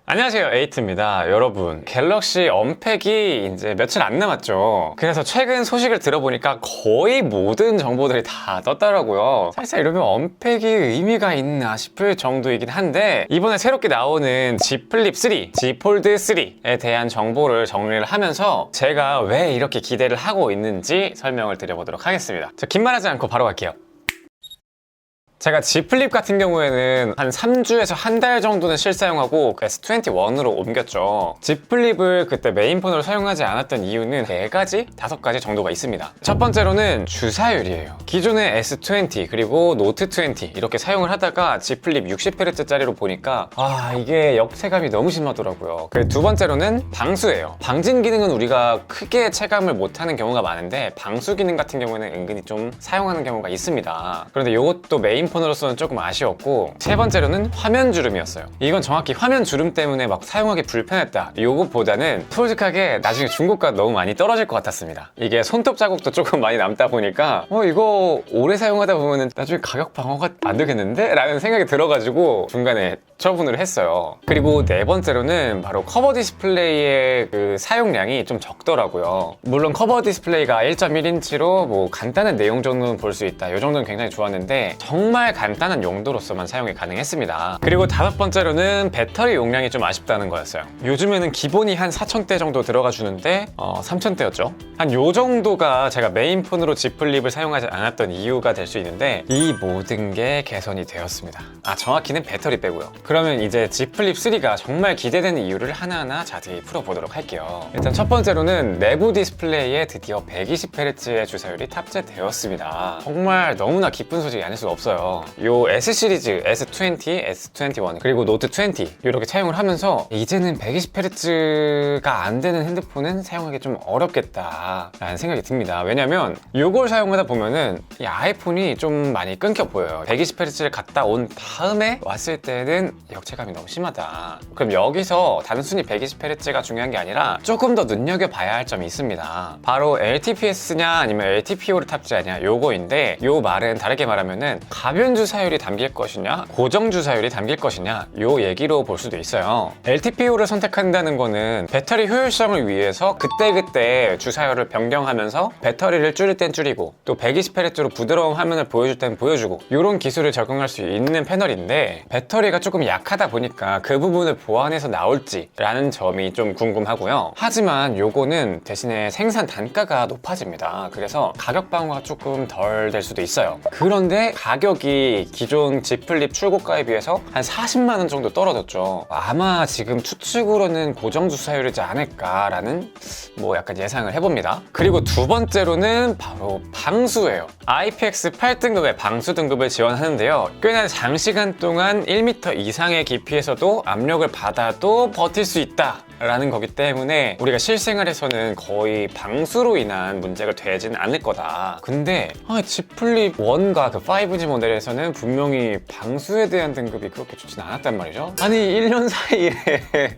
안녕하세요, 에이트입니다. 여러분, 갤럭시 언팩이 이제 며칠 안 남았죠. 그래서 최근 소식을 들어보니까 거의 모든 정보들이 다 떴더라고요. 살짝 이러면 언팩이 의미가 있나 싶을 정도이긴 한데, 이번에 새롭게 나오는 Z 플립 3, Z 폴드 3에 대한 정보를 정리를 하면서 제가 왜 이렇게 기대를 하고 있는지 설명을 드려보도록 하겠습니다. 자, 긴 말하지 않고 바로 갈게요. 제가 Z 플립 같은 경우에는 한 3주에서 한 달 정도는 실사용하고 S21으로 옮겼죠. Z 플립을 그때 메인폰으로 사용하지 않았던 이유는 4가지, 5가지 정도가 있습니다. 첫 번째로는 주사율이에요. 기존의 S20 그리고 노트 20 이렇게 사용을 하다가 Z 플립 60Hz짜리로 보니까 이게 역체감이 너무 심하더라고요. 그리고 두 번째로는 방수예요. 방진 기능은 우리가 크게 체감을 못하는 경우가 많은데 방수 기능 같은 경우에는 은근히 좀 사용하는 경우가 있습니다. 그런데 이것도 메인폰으로서는 조금 아쉬웠고, 세 번째로는 화면 주름이었어요. 이건 정확히 화면 주름 때문에 막 사용하기 불편했다, 요것보다는 솔직하게 나중에 중고가 너무 많이 떨어질 것 같았습니다. 이게 손톱 자국도 조금 많이 남다 보니까 이거 오래 사용하다 보면 나중에 가격 방어가 안 되겠는데? 라는 생각이 들어가지고 중간에 처분을 했어요. 그리고 네 번째로는 바로 커버 디스플레이의 그 사용량이 좀 적더라고요. 물론 커버 디스플레이가 1.1인치로 뭐 간단한 내용 정도는 볼 수 있다, 이 정도는 굉장히 좋았는데 정말 간단한 용도로서만 사용이 가능했습니다. 그리고 다섯 번째로는 배터리 용량이 좀 아쉽다는 거였어요. 요즘에는 기본이 한 4000대 정도 들어가 주는데 3000대였죠. 한 요 정도가 제가 메인폰으로 Z 플립을 사용하지 않았던 이유가 될 수 있는데, 이 모든 게 개선이 되었습니다. 정확히는 배터리 빼고요. 그러면 이제 Z 플립 3가 정말 기대되는 이유를 하나하나 자세히 풀어보도록 할게요. 일단 첫 번째로는 내부 디스플레이에 드디어 120Hz의 주사율이 탑재되었습니다. 정말 너무나 기쁜 소식이 아닐 수가 없어요. 요 S 시리즈, S20, S21 그리고 노트 20 이렇게 사용을 하면서 이제는 120Hz가 안 되는 핸드폰은 사용하기 좀 어렵겠다 라는 생각이 듭니다. 왜냐면 요걸 사용하다 보면은 이 아이폰이 좀 많이 끊겨 보여요. 120Hz를 갔다 온 다음에 왔을 때는 역체감이 너무 심하다. 그럼 여기서 단순히 120Hz가 중요한 게 아니라 조금 더 눈여겨봐야 할 점이 있습니다. 바로 LTPS냐 아니면 LTPO를 탑재하냐, 요거인데, 요 말은 다르게 말하면은 가변 주사율이 담길 것이냐 고정 주사율이 담길 것이냐, 요 얘기로 볼 수도 있어요. LTPO를 선택한다는 거는 배터리 효율성을 위해서 그때그때 주사율을 변경하면서 배터리를 줄일 땐 줄이고 또 120Hz로 부드러운 화면을 보여줄 땐 보여주고, 이런 기술을 적용할 수 있는 패널인데, 배터리가 조금 약하다 보니까 그 부분을 보완해서 나올지 라는 점이 좀 궁금하고요. 하지만 요거는 대신에 생산 단가가 높아집니다. 그래서 가격 방어가 조금 덜 될 수도 있어요. 그런데 가격이 기존 Z 플립 출고가에 비해서 한 40만 원 정도 떨어졌죠. 아마 지금 추측으로는 고정 주사율이지 않을까라는 약간 예상을 해봅니다. 그리고 두 번째로는 바로 방수예요. IPX 8등급의 방수 등급을 지원하는데요. 꽤나 장시간 동안 1m 이상의 깊이에서도 압력을 받아도 버틸 수 있다 라는 거기 때문에 우리가 실생활에서는 거의 방수로 인한 문제가 되진 않을 거다. 근데 Z 플립 1과 그 5G 모델에서는 분명히 방수에 대한 등급이 그렇게 좋진 않았단 말이죠. 아니 1년 사이에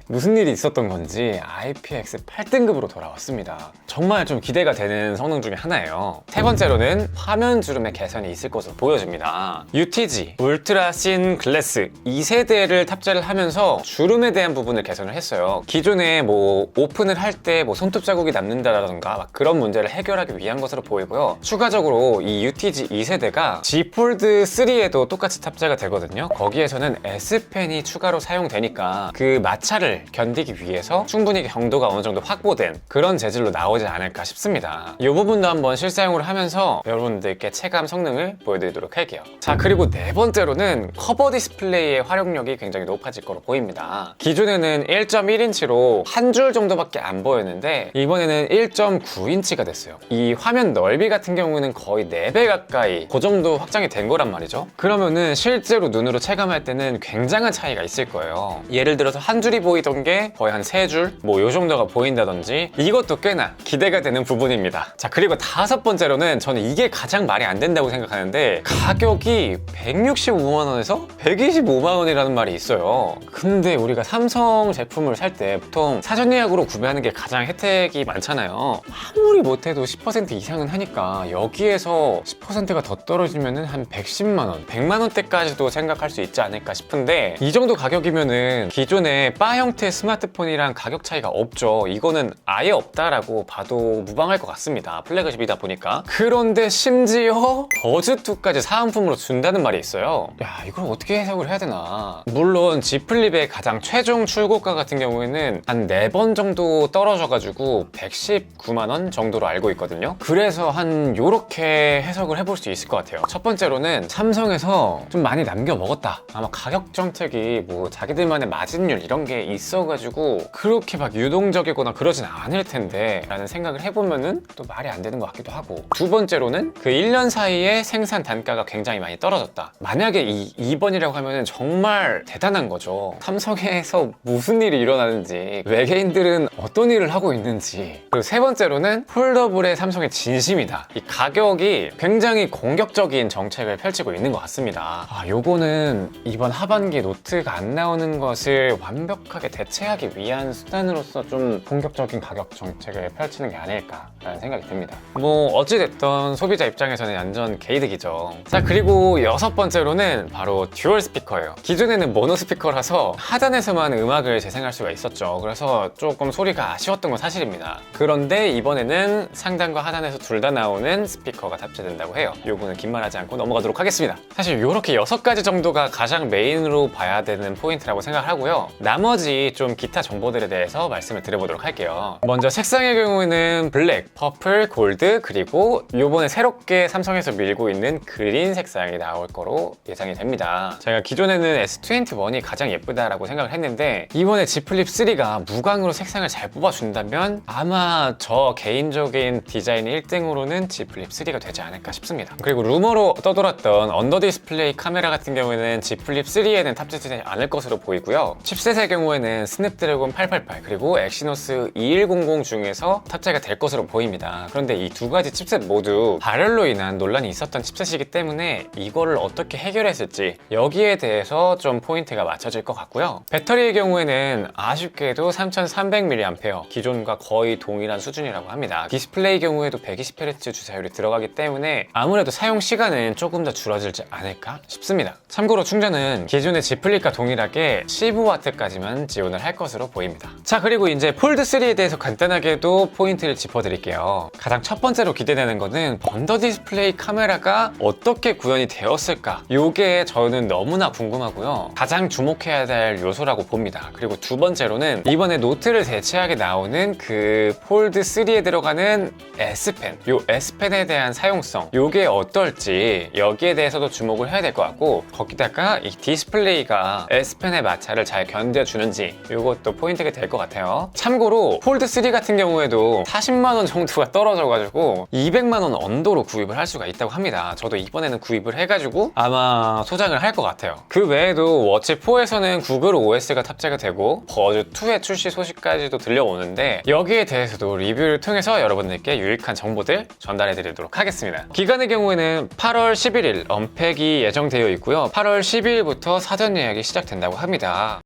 무슨 일이 있었던 건지 IPX 8등급으로 돌아왔습니다. 정말 좀 기대가 되는 성능 중에 하나예요. 세 번째로는 화면 주름의 개선이 있을 것으로 보여집니다. UTG 울트라 씬 글래스 2세대를 탑재를 하면서 주름에 대한 부분을 개선을 했어요. 기존에 오픈을 할 때 손톱 자국이 남는다라던가 막 그런 문제를 해결하기 위한 것으로 보이고요. 추가적으로 이 UTG 2세대가 Z 폴드 3에도 똑같이 탑재가 되거든요. 거기에서는 S펜이 추가로 사용되니까 그 마찰을 견디기 위해서 충분히 경도가 어느 정도 확보된 그런 재질로 나오지 않을까 싶습니다. 이 부분도 한번 실사용을 하면서 여러분들께 체감 성능을 보여드리도록 할게요. 자, 그리고 네 번째로는 커버 디스플레이의 활용력이 굉장히 높아질 거로 보입니다. 기존에는 1.1인치로 한 줄 정도밖에 안 보였는데 이번에는 1.9인치가 됐어요. 이 화면 넓이 같은 경우는 거의 4배 가까이 그 정도 확장이 된 거란 말이죠. 그러면은 실제로 눈으로 체감할 때는 굉장한 차이가 있을 거예요. 예를 들어서 한 줄이 보이던 게 거의 한 3줄 요 정도가 보인다든지, 이것도 꽤나 기대가 되는 부분입니다. 자, 그리고 다섯 번째로는 저는 이게 가장 말이 안 된다고 생각하는데, 가격이 165만 원에서 125만 원이라는 말이 있어요. 근데 우리가 삼성 제품을 살 때 보통 사전 예약으로 구매하는 게 가장 혜택이 많잖아요. 아무리 못해도 10% 이상은 하니까 여기에서 10%가 더 떨어지면은 한 110만 원, 100만 원대까지도 생각할 수 있지 않을까 싶은데 이 정도 가격이면은 기존의 바 형태의 스마트폰이랑 가격 차이가 없죠. 이거는 아예 없다라고 봐도 무방할 것 같습니다. 플래그십이다 보니까. 그런데 심지어 버즈2까지 사은품으로 준다는 말이 있어요. 야, 이걸 어떻게 해석을 해야 되나. 물론 Z 플립의 가장 최종 출고가 같은 경우에는 한 4번 정도 떨어져가지고 119만 원 정도로 알고 있거든요. 그래서 한 요렇게 해석을 해볼 수 있을 것 같아요. 첫 번째로는 삼성에서 좀 많이 남겨 먹었다. 아마 가격 정책이 뭐 자기들만의 마진율 이런 게 있어가지고 그렇게 막 유동적이거나 그러진 않을 텐데 라는 생각을 해보면은 또 말이 안 되는 것 같기도 하고, 두 번째로는 그 1년 사이에 생산 단가가 굉장히 많이 떨어졌다. 만약에 이 2번이라고 하면은 정말 대단한 거죠. 삼성에서 무슨 일이 일어나는지, 외계인들은 어떤 일을 하고 있는지. 그리고 세 번째로는 폴더블의 삼성의 진심이다. 이 가격이 굉장히 공격적인 정책을 펼치고 있는 것 같습니다. 요거는 이번 하반기 노트가 안 나오는 것을 완벽하게 대체하기 위한 수단으로서 좀 공격적인 가격 정책을 펼치는 게 아닐까라는 생각이 듭니다. 뭐 어찌됐든 소비자 입장에서는 완전 개이득이죠. 자, 그리고 여섯 번째로는 바로 듀얼 스피커예요. 기존에는 모노 스피커라서 하단에서만 음악을 재생할 수가 있었죠. 그래서 조금 소리가 아쉬웠던 건 사실입니다. 그런데 이번에는 상단과 하단에서 둘 다 나오는 스피커가 탑재된다고 해요. 요거는 긴 말하지 않고 넘어가도록 하겠습니다. 사실 요렇게 6가지 정도가 가장 메인으로 봐야 되는 포인트라고 생각하고요. 나머지 좀 기타 정보들에 대해서 말씀을 드려보도록 할게요. 먼저 색상의 경우에는 블랙, 퍼플, 골드, 그리고 요번에 새롭게 삼성에서 밀고 있는 그린 색상이 나올 거로 예상이 됩니다. 제가 기존에는 S21이 가장 예쁘다라고 생각을 했는데 이번에 Z 플립 3가 무광으로 색상을 잘 뽑아준다면 아마 저 개인적인 디자인 1등으로는 Z 플립 3가 되지 않을까 싶습니다. 그리고 루머로 떠돌았던 언더 디스플레이 카메라 같은 경우에는 Z 플립 3에는 탑재되지 않을 것으로 보이고요. 칩셋의 경우에는 스냅드래곤 888 그리고 엑시노스 2100 중에서 탑재가 될 것으로 보입니다. 그런데 이 두 가지 칩셋 모두 발열로 인한 논란이 있었던 칩셋이기 때문에 이거를 어떻게 해결했을지 여기에 대해서 좀 포인트가 맞춰질 것 같고요. 배터리의 경우에는 아쉽게도 3300mAh, 기존과 거의 동일한 수준이라고 합니다. 디스플레이 경우에도 120Hz 주사율이 들어가기 때문에 아무래도 사용 시간은 조금 더 줄어들지 않을까 싶습니다. 참고로 충전은 기존의 Z 플립과 동일하게 15W까지만 지원을 할 것으로 보입니다. 자, 그리고 이제 폴드3에 대해서 간단하게도 포인트를 짚어드릴게요. 가장 첫 번째로 기대되는 거는 언더 디스플레이 카메라가 어떻게 구현이 되었을까? 요게 저는 너무나 궁금하고요. 가장 주목해야 될 요소라고 봅니다. 그리고 두 번째로는 이번에 노트를 대체하게 나오는 그 폴드3에 들어가는 S펜, 요 S펜에 대한 사용성, 요게 어떨지 여기에 대해서도 주목을 해야 될 것 같고, 거기다가 이 디스플레이가 S펜의 마찰을 잘 견뎌주는지 요것도 포인트가 될 것 같아요. 참고로 폴드3 같은 경우에도 40만 원 정도가 떨어져가지고 200만 원 언더로 구입을 할 수가 있다고 합니다. 저도 이번에는 구입을 해가지고 아마 소장을 할 것 같아요. 그 외에도 워치4에서는 구글 OS가 탑재가 되고 버즈2의 출시 소식까지도 들려오는데 여기에 대해서도 리뷰를 통해서 여러분들께 유익한 정보들 전달해 드리도록 하겠습니다. 기간의 경우에는 8월 11일 언팩이 예정되어 있고요. 8월 12일부터 사전 예약이 시작된다고 합니다.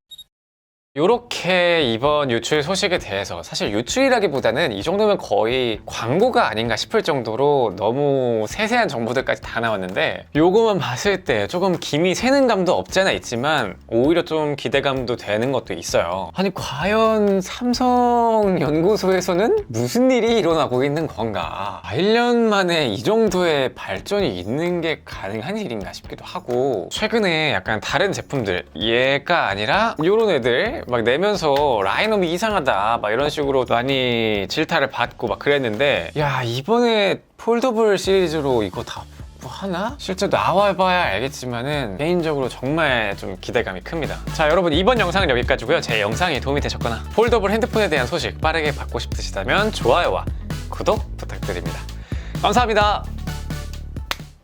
요렇게 이번 유출 소식에 대해서, 사실 유출이라기보다는 이 정도면 거의 광고가 아닌가 싶을 정도로 너무 세세한 정보들까지 다 나왔는데, 요거만 봤을 때 조금 김이 새는 감도 없지 않아 있지만 오히려 좀 기대감도 되는 것도 있어요. 아니, 과연 삼성 연구소에서는 무슨 일이 일어나고 있는 건가? 1년 만에 이 정도의 발전이 있는 게 가능한 일인가 싶기도 하고, 최근에 약간 다른 제품들, 얘가 아니라 요런 애들 막 내면서 라인업이 이상하다 막 이런 식으로 많이 질타를 받고 막 그랬는데, 야, 이번에 폴더블 시리즈로 이거 다 하나? 실제 나와봐야 알겠지만은 개인적으로 정말 좀 기대감이 큽니다. 자, 여러분, 이번 영상은 여기까지고요. 제 영상이 도움이 되셨거나 폴더블 핸드폰에 대한 소식 빠르게 받고 싶으시다면 좋아요와 구독 부탁드립니다. 감사합니다.